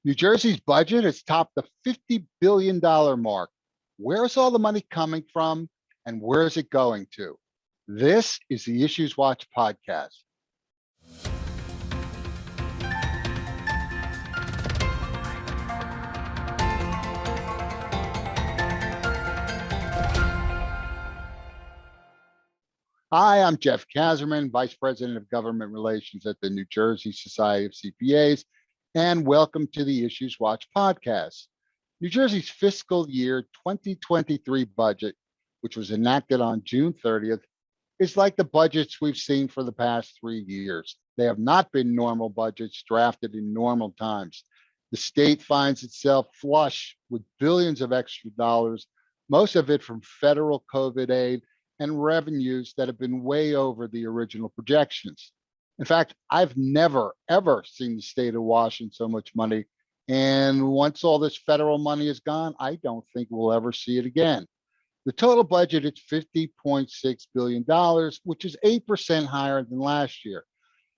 New Jersey's budget has topped the $50 billion mark. Where's all the money coming from and where is it going to? This is the IssuesWatch podcast. Hi, I'm Jeff Kazerman, Vice President of Government Relations at the New Jersey Society of CPAs, and welcome to the IssuesWatch podcast. New Jersey's fiscal year 2023 budget, which was enacted on June 30th, is like the budgets we've seen for the past 3 years. They have not been normal budgets drafted in normal times. The state finds itself flush with billions of extra dollars, most of it from federal COVID aid and revenues that have been way over the original projections. In fact, I've never, ever seen the state awash in so much money. And once all this federal money is gone, I don't think we'll ever see it again. The total budget is $50.6 billion, which is 8% higher than last year.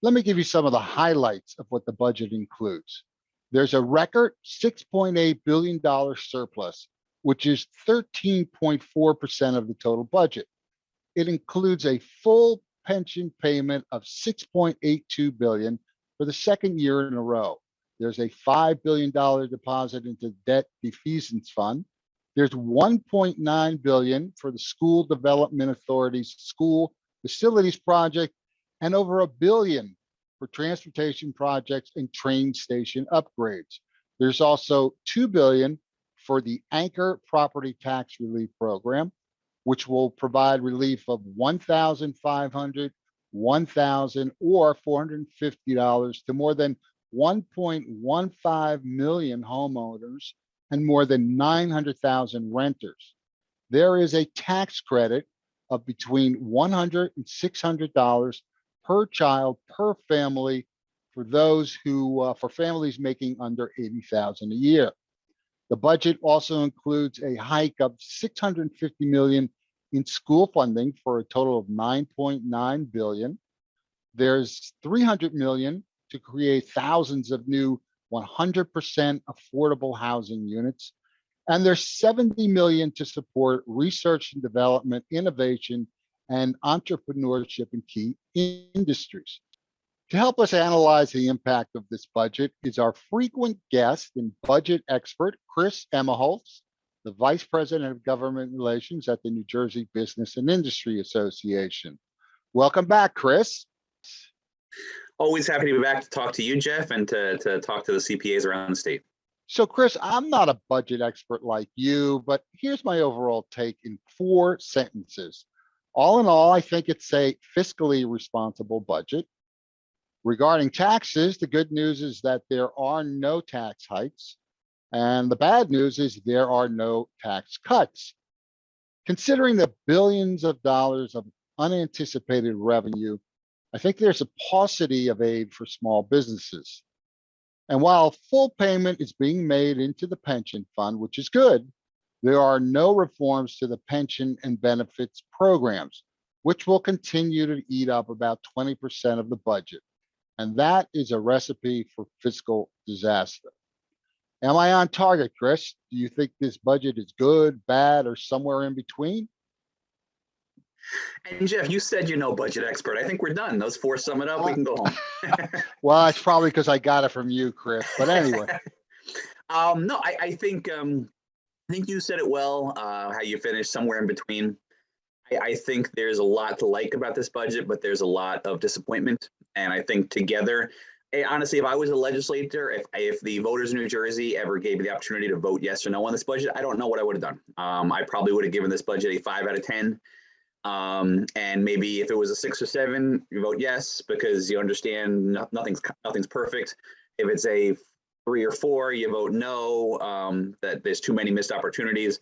Let me give you some of the highlights of what the budget includes. There's a record $6.8 billion surplus, which is 13.4% of the total budget. It includes a full pension payment of $6.82 billion for the second year in a row. There's a $5 billion deposit into the debt defeasance fund. There's $1.9 billion for the School Development Authority's school facilities project, and over $1 billion for transportation projects and train station upgrades. There's also $2 billion for the Anchor Property Tax Relief Program, which will provide relief of $1,500, $1,000, or $450 to more than 1.15 million homeowners and more than 900,000 renters. There is a tax credit of between $100 and $600 per child per family for those who, for families making under $80,000 a year. The budget also includes a hike of $650 million in school funding for a total of $9.9 billion. There's $300 million to create thousands of new 100% affordable housing units. And there's $70 million to support research and development, innovation, and entrepreneurship in key industries. To help us analyze the impact of this budget is our frequent guest and budget expert, Chris Emigholz, the Vice President of Government Relations at the New Jersey Business and Industry Association. Welcome back, Chris. Always happy to be back to talk to you, Jeff, and to talk to the CPAs around the state. So, Chris, I'm not a budget expert like you, but here's my overall take in 4 sentences. All in all, I think it's a fiscally responsible budget. Regarding taxes, the good news is that there are no tax hikes. And the bad news is there are no tax cuts. Considering the billions of dollars of unanticipated revenue, I think there's a paucity of aid for small businesses. And while full payment is being made into the pension fund, which is good, there are no reforms to the pension and benefits programs, which will continue to eat up about 20% of the budget. And that is a recipe for fiscal disaster. Am I on target, Chris? Do you think this budget is good, bad, or somewhere in between? And Jeff, you said you're no budget expert. I think we're done. Those 4 sum it up. We can go home. Well, it's probably because I got it from you, Chris. But anyway. No, I think you said it well. How you finished somewhere in between. I think there's a lot to like about this budget, but there's a lot of disappointment. And I think together, honestly, if I was a legislator, if the voters in New Jersey ever gave me the opportunity to vote yes or no on this budget, I don't know what I would have done. I probably would have given this budget a 5 out of 10. And maybe if it was a 6 or 7, you vote yes, because you understand nothing's perfect. If it's a 3 or 4, you vote no, that there's too many missed opportunities.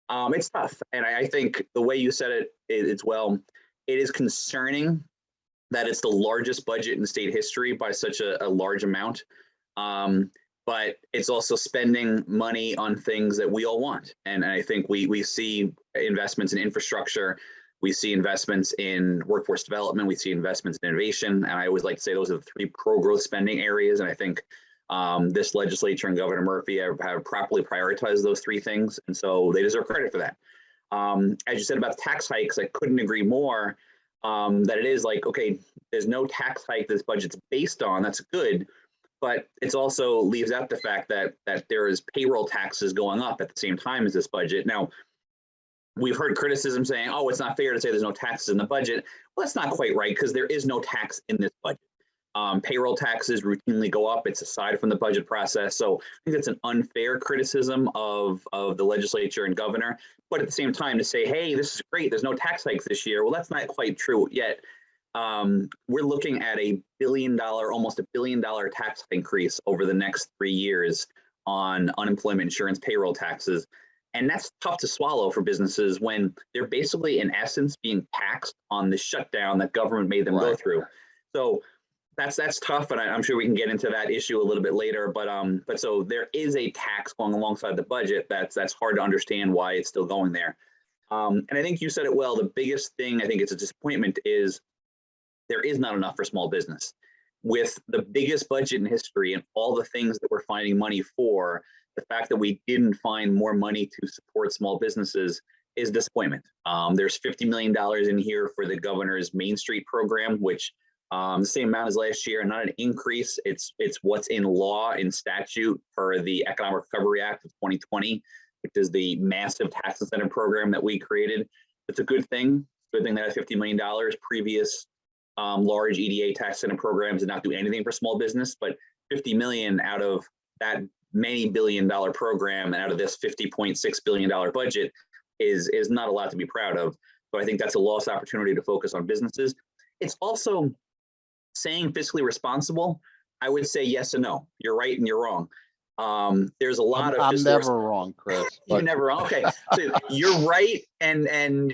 It's tough. And I think the way you said it's well, it is concerning that it's the largest budget in state history by such a large amount. But it's also spending money on things that we all want. And I think we see investments in infrastructure. We see investments in workforce development. We see investments in innovation. And I always like to say those are the 3 pro-growth spending areas. And I think This legislature and Governor Murphy have properly prioritized those three things, and so they deserve credit for that. As you said about tax hikes, I couldn't agree more that it is like, okay, there's no tax hike this budget's based on. That's good, but it also leaves out the fact that there is payroll taxes going up at the same time as this budget. Now, we've heard criticism saying, oh, it's not fair to say there's no taxes in the budget. Well, that's not quite right, because there is no tax in this budget. Payroll taxes routinely go up. It's aside from the budget process. So I think that's an unfair criticism of the legislature and governor. But at the same time, to say, hey, this is great, there's no tax hikes this year. Well, that's not quite true yet. We're looking at almost $1 billion tax increase over the next 3 years on unemployment insurance payroll taxes. And that's tough to swallow for businesses when they're basically, in essence, being taxed on the shutdown that government made them go through. So that's tough, and I'm sure we can get into that issue a little bit later. But so there is a tax going alongside the budget. That's hard to understand why it's still going there. And I think you said it well. The biggest thing I think it's a disappointment is there is not enough for small business. With the biggest budget in history and all the things that we're finding money for, the fact that we didn't find more money to support small businesses is disappointment. There's $50 million in here for the governor's Main Street program, which the same amount as last year, not an increase. It's what's in law, in statute for the Economic Recovery Act of 2020, which is the massive tax incentive program that we created. It's a good thing. Good thing that has $50 million. Previous large EDA tax incentive programs did not do anything for small business, but 50 million out of that many billion-dollar program and out of this $50.6 billion budget is not a lot to be proud of. So I think that's a lost opportunity to focus on businesses. It's also saying fiscally responsible. I would say yes and no. You're right and you're wrong. There's a lot of. I'm never wrong, Chris. You're never wrong. Okay, so you're right,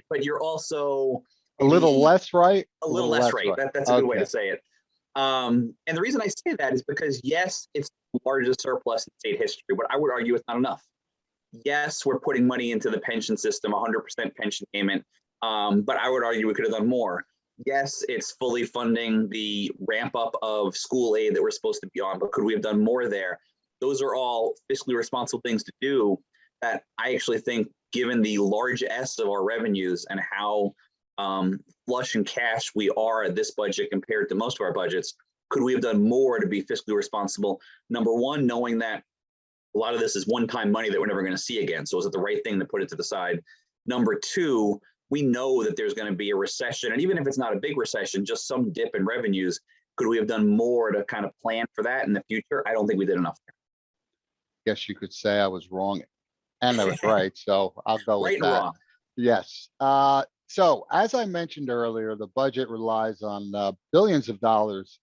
but you're also a little less right. A little less right. That's a good way to say it. And the reason I say that is because yes, it's the largest surplus in state history, but I would argue it's not enough. Yes, we're putting money into the pension system, 100% pension payment, but I would argue we could have done more. Yes, it's fully funding the ramp up of school aid that we're supposed to be on, but could we have done more there? Those are all fiscally responsible things to do that I actually think, given the large S of our revenues and how flush in cash we are at this budget compared to most of our budgets, could we have done more to be fiscally responsible? Number one, knowing that a lot of this is one-time money that we're never going to see again. So is it the right thing to put it to the side? Number two, we know that there's going to be a recession, and even if it's not a big recession, just some dip in revenues, could we have done more to kind of plan for that in the future? I don't think we did enough. Guess you could say I was wrong and I was right, so I'll go with right that. And wrong. Yes. So as I mentioned earlier, the budget relies on billions of dollars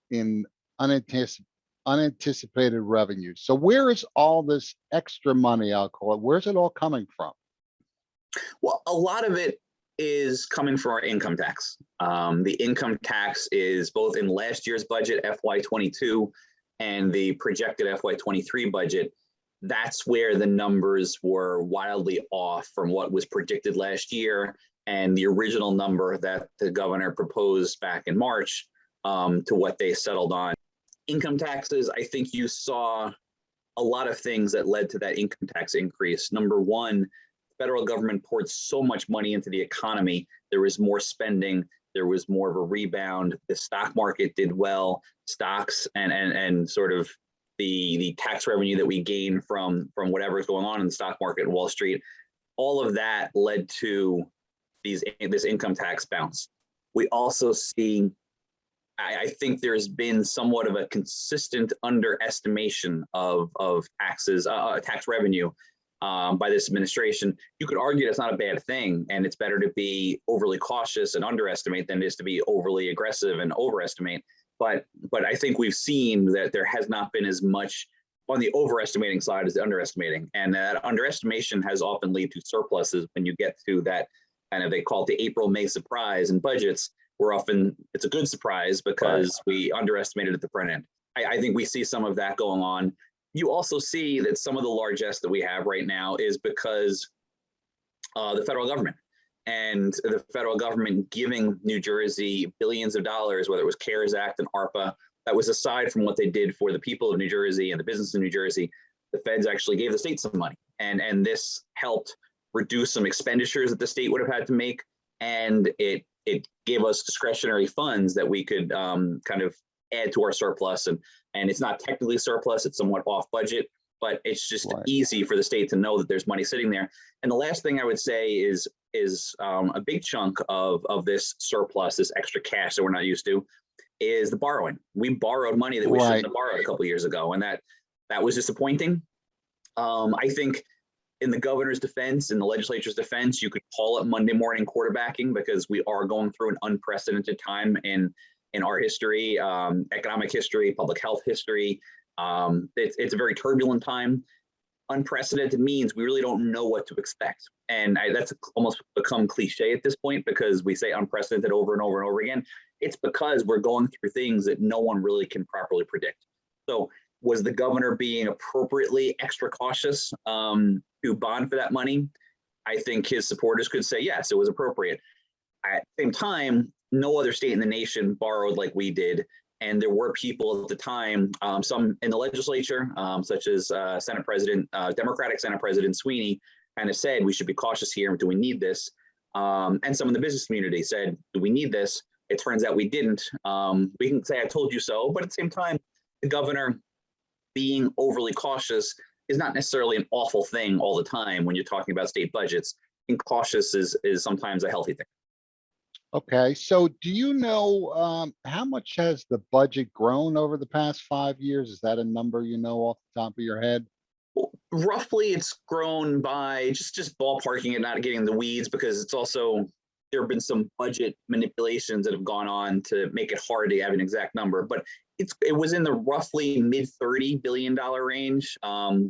in unanticipated revenue. So where is all this extra money, I'll call it, where's it all coming from? Well, a lot of it is coming from our income tax. The income tax is both in last year's budget, FY22, and the projected FY23 budget. That's where the numbers were wildly off from what was predicted last year and the original number that the governor proposed back in March to what they settled on. Income taxes, I think you saw a lot of things that led to that income tax increase. Number one, the federal government poured so much money into the economy. There was more spending. There was more of a rebound. The stock market did well. Stocks and sort of the tax revenue that we gain from whatever is going on in the stock market and Wall Street, all of that led to this income tax bounce. We also see, I think there's been somewhat of a consistent underestimation of taxes, tax revenue by this administration. You could argue that's not a bad thing, and it's better to be overly cautious and underestimate than it is to be overly aggressive and overestimate. But I think we've seen that there has not been as much on the overestimating side as the underestimating, and that underestimation has often led to surpluses when you get to that kind of, they call it the April-May surprise in budgets. Where often it's a good surprise because we underestimated at the front end. I think we see some of that going on. You also see that some of the largesse that we have right now is because the federal government and the federal government giving New Jersey billions of dollars, whether it was CARES Act and ARPA, that was aside from what they did for the people of New Jersey and the business in New Jersey. The feds actually gave the state some money, and this helped reduce some expenditures that the state would have had to make, and it gave us discretionary funds that we could kind of add to our surplus, and it's not technically surplus, it's somewhat off budget, but it's just easy for the state to know that there's money sitting there. And the last thing I would say is a big chunk of this surplus, this extra cash that we're not used to, is the borrowing. We borrowed money that we shouldn't have borrowed a couple of years ago, and that was disappointing. I think in the governor's defense, in the legislature's defense, you could call it Monday morning quarterbacking, because we are going through an unprecedented time in our history, economic history, public health history. It's a very turbulent time. Unprecedented means we really don't know what to expect. And that's almost become cliche at this point, because we say unprecedented over and over and over again. It's because we're going through things that no one really can properly predict. So was the governor being appropriately extra cautious to bond for that money? I think his supporters could say, yes, it was appropriate. At the same time, no other state in the nation borrowed like we did. And there were people at the time, some in the legislature, such as Democratic Senate President Sweeney, kind of said, we should be cautious here. Do we need this? And some in the business community said, do we need this? It turns out we didn't. We can say, I told you so. But at the same time, the governor being overly cautious is not necessarily an awful thing all the time when you're talking about state budgets. Being cautious is sometimes a healthy thing. Okay, so do you know how much has the budget grown over the past 5 years? Is that a number you know off the top of your head? Well, roughly, it's grown by just ballparking it, not getting the weeds, because it's also there have been some budget manipulations that have gone on to make it hard to have an exact number. But it was in the roughly mid $30 billion range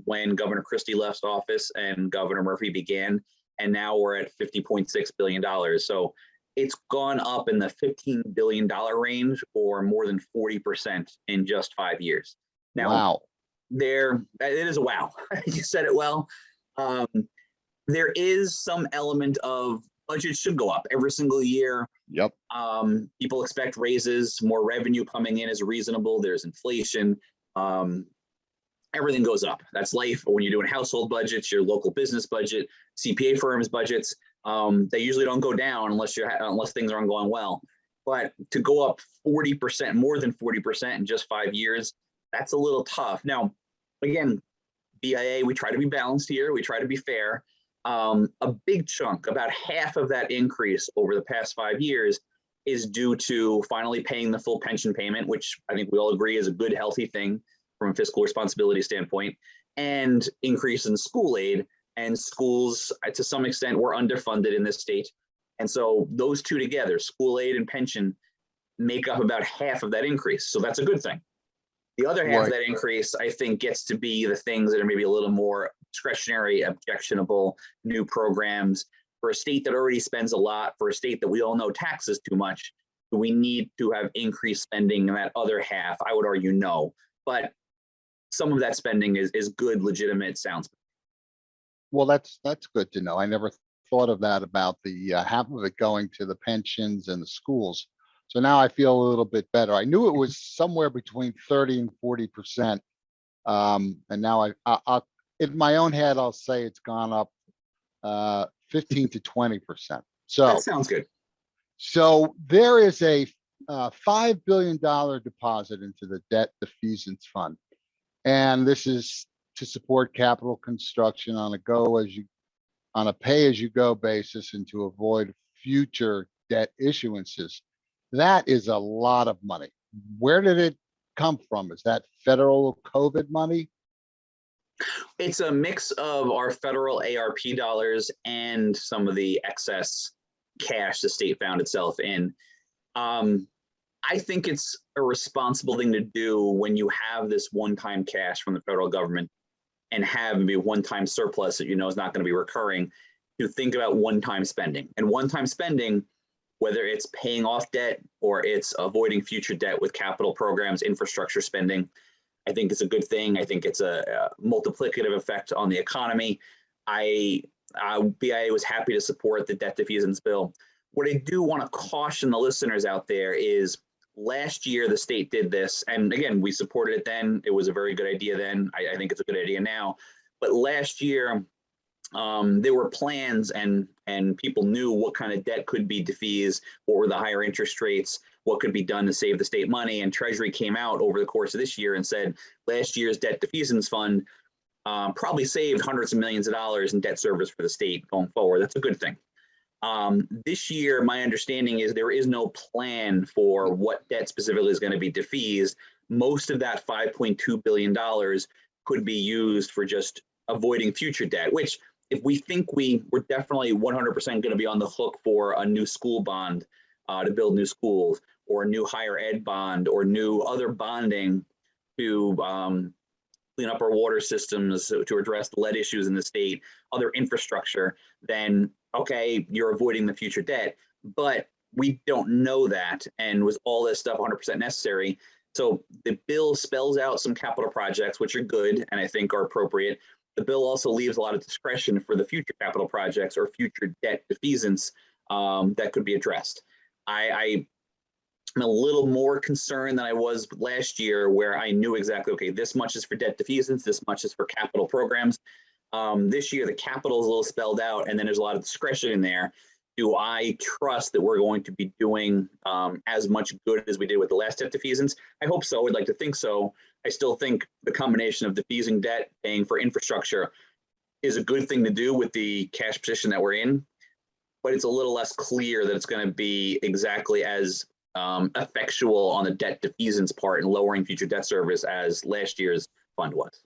when Governor Christie left office and Governor Murphy began, and now we're at $50.6 billion. So it's gone up in the $15 billion range, or more than 40% in just 5 years. Now, wow. It is a wow. You said it well. There is some element of budget should go up every single year. Yep. People expect raises, more revenue coming in is reasonable. There's inflation. Everything goes up. That's life. When you're doing household budgets, your local business budget, CPA firms budgets, they usually don't go down unless things aren't going well. But to go up 40%, more than 40% in just 5 years, that's a little tough. Now, again, BIA, we try to be balanced here. We try to be fair. A big chunk, about half of that increase over the past 5 years, is due to finally paying the full pension payment, which I think we all agree is a good, healthy thing from a fiscal responsibility standpoint, and increase in school aid. And schools, to some extent, were underfunded in this state. And so those two together, school aid and pension, make up about half of that increase. So that's a good thing. The other half of that increase, I think, gets to be the things that are maybe a little more discretionary, objectionable, new programs. For a state that already spends a lot, for a state that we all know taxes too much, do we need to have increased spending in that other half? I would argue no. But some of that spending is good, legitimate, sound spending. Well, that's good to know. I never thought of that, about the half of it going to the pensions and the schools. So now I feel a little bit better. I knew it was somewhere between 30 and 40%. And now I'll in my own head, I'll say it's gone up 15 to 20%. So that sounds good. So there is a $5 billion deposit into the debt defeasance fund. And this is to support capital construction on a pay-as-you-go basis, and to avoid future debt issuances. That is a lot of money. Where did it come from? Is that federal COVID money? It's a mix of our federal ARP dollars and some of the excess cash the state found itself in. I think it's a responsible thing to do when you have this one-time cash from the federal government and have maybe a one-time surplus that you know is not going to be recurring, to think about one-time spending. And one-time spending, whether it's paying off debt or it's avoiding future debt with capital programs, infrastructure spending, I think it's a good thing. I think it's a multiplicative effect on the economy. BIA was happy to support the debt defeasance bill. What I do want to caution the listeners out there is Last year, the state did this, and again, we supported it then. It was a very good idea then. I think it's a good idea now. But last year, there were plans, and people knew what kind of debt could be defeased, what were the higher interest rates, what could be done to save the state money. And Treasury came out over the course of this year and said last year's debt defeasance fund probably saved hundreds of millions of dollars in debt service for the state going forward. That's a good thing. This year, my understanding is there is no plan for what debt specifically is going to be defeased. Most of that $5.2 billion could be used for just avoiding future debt, which if we think we're definitely 100% going to be on the hook for a new school bond to build new schools, or a new higher ed bond, or new other bonding to clean up our water systems, to address the lead issues in the state, other infrastructure, then okay, you're avoiding the future debt. But we don't know that, and was all this stuff 100% necessary? So the bill spells out some capital projects, which are good and I think are appropriate. The bill also leaves a lot of discretion for the future capital projects or future debt defeasance that could be addressed. I'm a little more concerned than I was last year, where I knew exactly, okay, this much is for debt defeasance, this much is for capital programs. This year, the capital is a little spelled out, and then there's a lot of discretion in there. Do I trust that we're going to be doing as much good as we did with the last debt defeasance? I hope so. I'd like to think so. I still think the combination of defeasing debt, paying for infrastructure is a good thing to do with the cash position that we're in, but it's a little less clear that it's going to be exactly as effectual on the debt defeasance part and lowering future debt service as last year's fund was.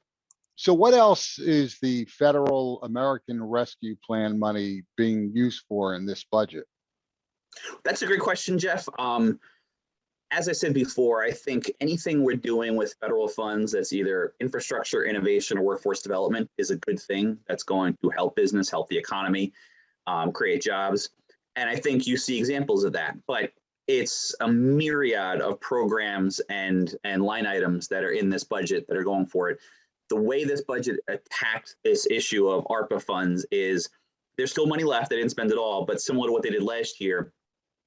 So what else is the federal American Rescue Plan money being used for in this budget? That's a great question, Jeff. As I said before, I think anything we're doing with federal funds that's either infrastructure, innovation, or workforce development is a good thing. That's going to help business, help the economy, create jobs. And I think you see examples of that. But it's a myriad of programs and line items that are in this budget that are going for it. The way this budget attacked this issue of ARPA funds is there's still money left. They didn't spend it all, but similar to what they did last year,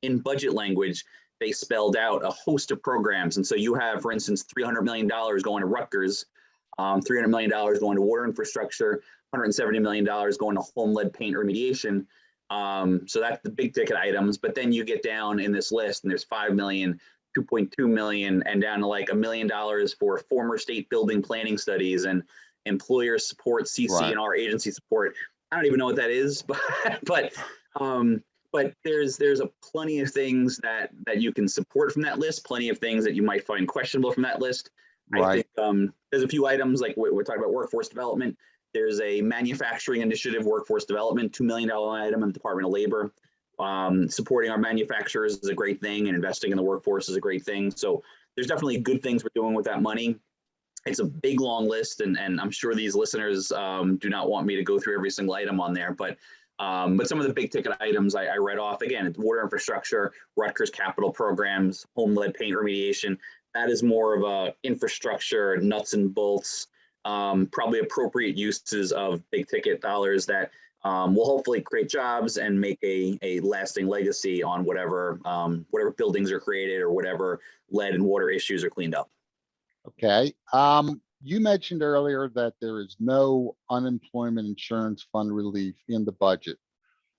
in budget language, they spelled out a host of programs. And so you have, for instance, $300 million going to Rutgers, $300 million going to water infrastructure, $170 million going to home lead paint remediation. So that's the big ticket items. But then you get down in this list and there's 5 million, 2.2 million, and down to like $1 million for former state building planning studies and employer support, CC&R agency support. I don't even know what that is, but there's a plenty of things that you can support from that list, plenty of things that you might find questionable from that list. I think there's a few items, like we're talking about workforce development. There's a manufacturing initiative, workforce development, $2 million item in the Department of Labor. Supporting our manufacturers is a great thing, and investing in the workforce is a great thing. So there's definitely good things we're doing with that money. It's a big, long list, and I'm sure these listeners do not want me to go through every single item on there, but some of the big ticket items I read off, again, it's water infrastructure, Rutgers capital programs, home lead paint remediation. That is more of a infrastructure, nuts and bolts, probably appropriate uses of big ticket dollars that will hopefully create jobs and make a lasting legacy on whatever buildings are created or whatever lead and water issues are cleaned up. Okay. You mentioned earlier that there is no unemployment insurance fund relief in the budget.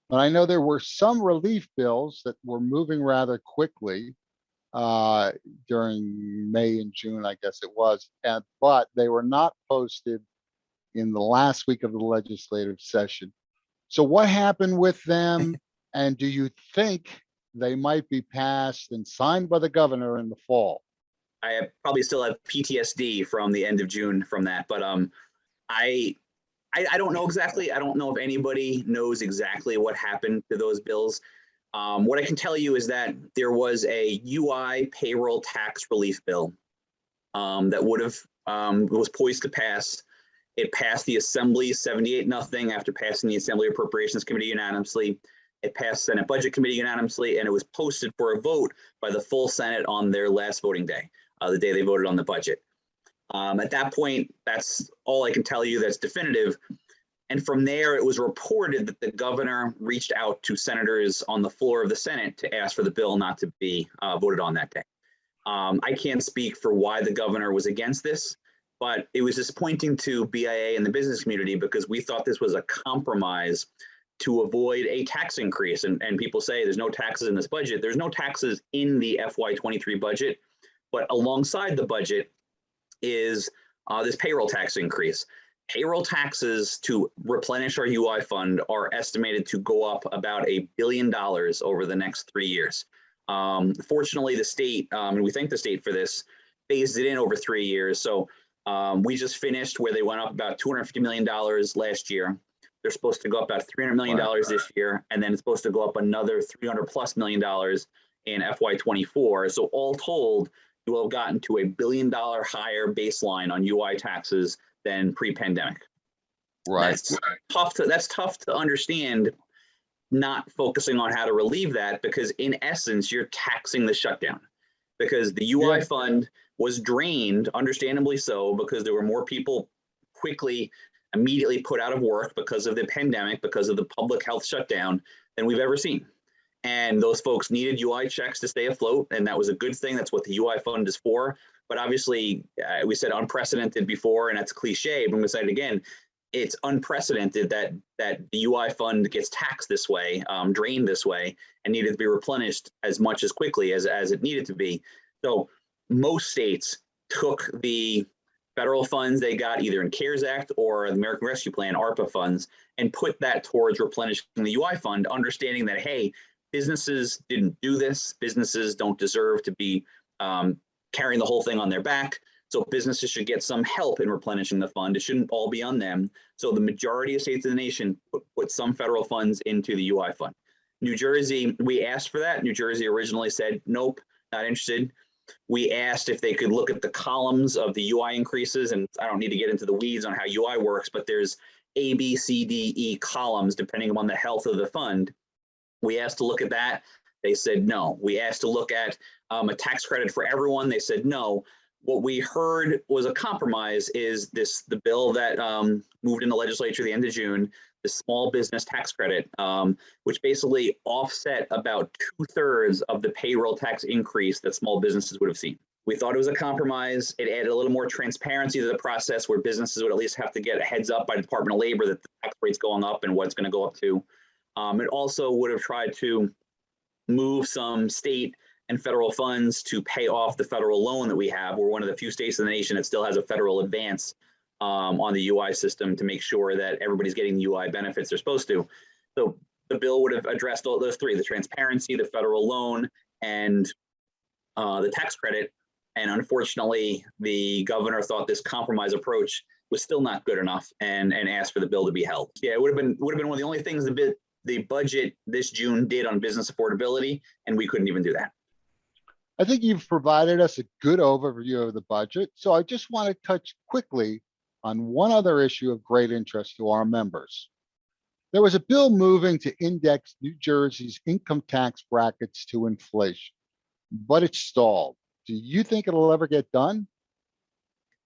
But I know there were some relief bills that were moving rather quickly during May and June, I guess it was, but they were not posted in the last week of the legislative session. So what happened with them? And do you think they might be passed and signed by the governor in the fall? I probably still have PTSD from the end of June from that, but I don't know exactly. I don't know if anybody knows exactly what happened to those bills. What I can tell you is that there was a UI payroll tax relief bill that was poised to pass. It passed the Assembly 78-0 after passing the Assembly Appropriations Committee unanimously. It passed Senate Budget Committee unanimously, and it was posted for a vote by the full Senate on their last voting day, the day they voted on the budget. At that point, that's all I can tell you that's definitive. And from there, it was reported that the governor reached out to senators on the floor of the Senate to ask for the bill not to be voted on that day. I can't speak for why the governor was against this, but it was disappointing to BIA and the business community because we thought this was a compromise to avoid a tax increase. And people say there's no taxes in this budget. There's no taxes in the FY23 budget, but alongside the budget is this payroll tax increase. Payroll taxes to replenish our UI fund are estimated to go up about $1 billion over the next 3 years. Fortunately, the state, and we thank the state for this, phased it in over 3 years. So we just finished where they went up about $250 million last year. They're supposed to go up about $300 million this year, and then it's supposed to go up another $300+ million in FY24. So all told, you will have gotten to $1 billion higher baseline on UI taxes than pre-pandemic. Right. That's tough to understand, not focusing on how to relieve that, because in essence, you're taxing the shutdown, because the UI fund was drained, understandably so, because there were more people immediately put out of work because of the pandemic, because of the public health shutdown than we've ever seen. And those folks needed UI checks to stay afloat, and that was a good thing. That's what the UI fund is for. But obviously, we said unprecedented before, and that's cliche, but we said it again, it's unprecedented that the UI fund gets taxed this way, drained this way, and needed to be replenished as much as quickly as it needed to be. So most states took the federal funds they got either in CARES Act or the American Rescue Plan, ARPA funds, and put that towards replenishing the UI fund, understanding that, hey, businesses didn't do this. Businesses don't deserve to be carrying the whole thing on their back. So businesses should get some help in replenishing the fund. It shouldn't all be on them. So the majority of states in the nation put some federal funds into the UI fund. New Jersey, we asked for that. New Jersey originally said, nope, not interested. We asked if they could look at the columns of the UI increases, and I don't need to get into the weeds on how UI works, but there's A, B, C, D, E columns depending on the health of the fund. We asked to look at that. They said no. We asked to look at a tax credit for everyone. They said no. What we heard was a compromise is the bill that moved in the legislature at the end of June, the small business tax credit, which basically offset about 2/3 of the payroll tax increase that small businesses would have seen. We thought it was a compromise. It added a little more transparency to the process where businesses would at least have to get a heads up by the Department of Labor that the tax rate's going up and what it's going to go up to. It also would have tried to move some state and federal funds to pay off the federal loan that we have. We're one of the few states in the nation that still has a federal advance on the UI system to make sure that everybody's getting the UI benefits they're supposed to. So the bill would have addressed all those three: the transparency, the federal loan, and the tax credit. And unfortunately, the governor thought this compromise approach was still not good enough and asked for the bill to be held. Yeah, it would have been one of the only things the budget this June did on business affordability, and we couldn't even do that. I think you've provided us a good overview of the budget. So I just want to touch quickly on one other issue of great interest to our members. There was a bill moving to index New Jersey's income tax brackets to inflation, but it stalled. Do you think it'll ever get done?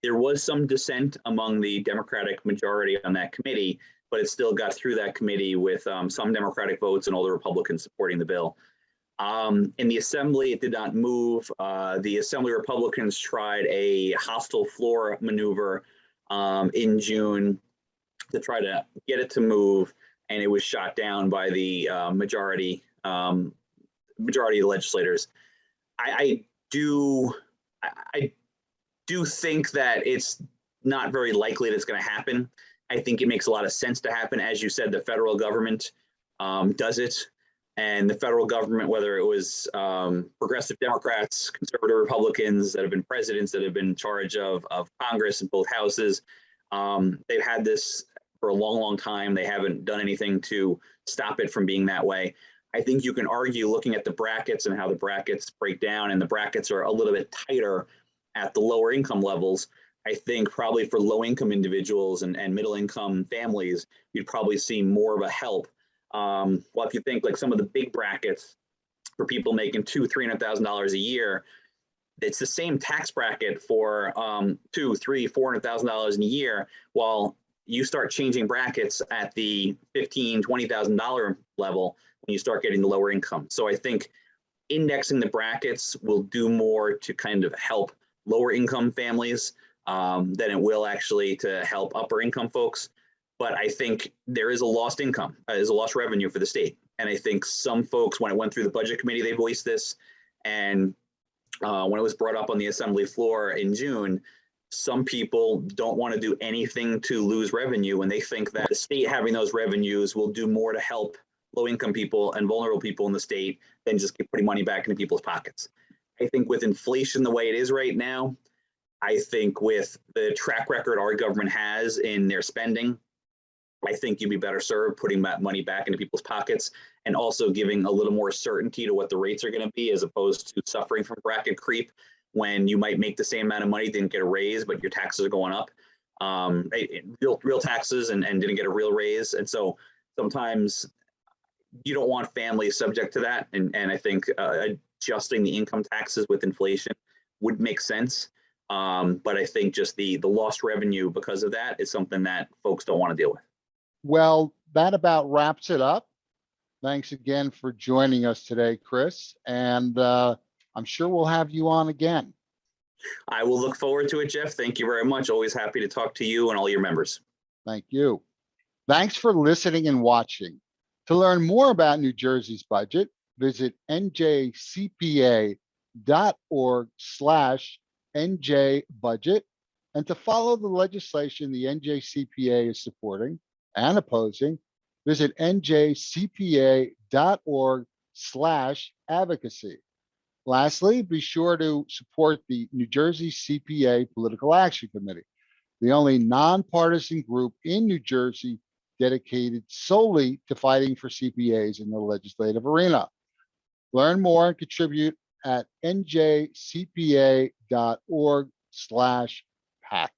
There was some dissent among the Democratic majority on that committee, but it still got through that committee with some Democratic votes and all the Republicans supporting the bill. In the Assembly, it did not move. The Assembly Republicans tried a hostile floor maneuver in June to try to get it to move, and it was shot down by the majority of the legislators. I do think that it's not very likely that it's going to happen. I think it makes a lot of sense to happen. As you said, the federal government does it. And the federal government, whether it was progressive Democrats, conservative Republicans that have been presidents, that have been in charge of Congress in both houses, they've had this for a long, long time. They haven't done anything to stop it from being that way. I think you can argue, looking at the brackets and how the brackets break down, and the brackets are a little bit tighter at the lower income levels. I think probably for low income individuals and middle income families, you'd probably see more of a help. Well, if you think like some of the big brackets for people making $200,000-$300,000 a year, it's the same tax bracket for $200,000-$400,000 in a year. While you start changing brackets at the $15,000-$20,000 level when you start getting the lower income. So I think indexing the brackets will do more to kind of help lower income families than it will actually to help upper income folks. But I think there is a lost income, is a lost revenue for the state. And I think some folks, when it went through the budget committee, they voiced this. And when it was brought up on the assembly floor in June, some people don't want to do anything to lose revenue, and they think that the state having those revenues will do more to help low-income people and vulnerable people in the state than just keep putting money back into people's pockets. I think with inflation the way it is right now, I think with the track record our government has in their spending, I think you'd be better served putting that money back into people's pockets and also giving a little more certainty to what the rates are going to be, as opposed to suffering from bracket creep when you might make the same amount of money, didn't get a raise, but your taxes are going up, real taxes, and didn't get a real raise. And so sometimes you don't want families subject to that. And I think adjusting the income taxes with inflation would make sense. But I think just the lost revenue because of that is something that folks don't want to deal with. Well, that about wraps it up. Thanks again for joining us today, Chris. And I'm sure we'll have you on again. I will look forward to it, Jeff. Thank you very much. Always happy to talk to you and all your members. Thank you. Thanks for listening and watching. To learn more about New Jersey's budget, visit njcpa.org/NJBudget, and to follow the legislation the NJCPA is supporting and opposing, visit njcpa.org/advocacy. Lastly, be sure to support the New Jersey CPA Political Action Committee, the only nonpartisan group in New Jersey dedicated solely to fighting for CPAs in the legislative arena. Learn more and contribute at njcpa.org/PAC.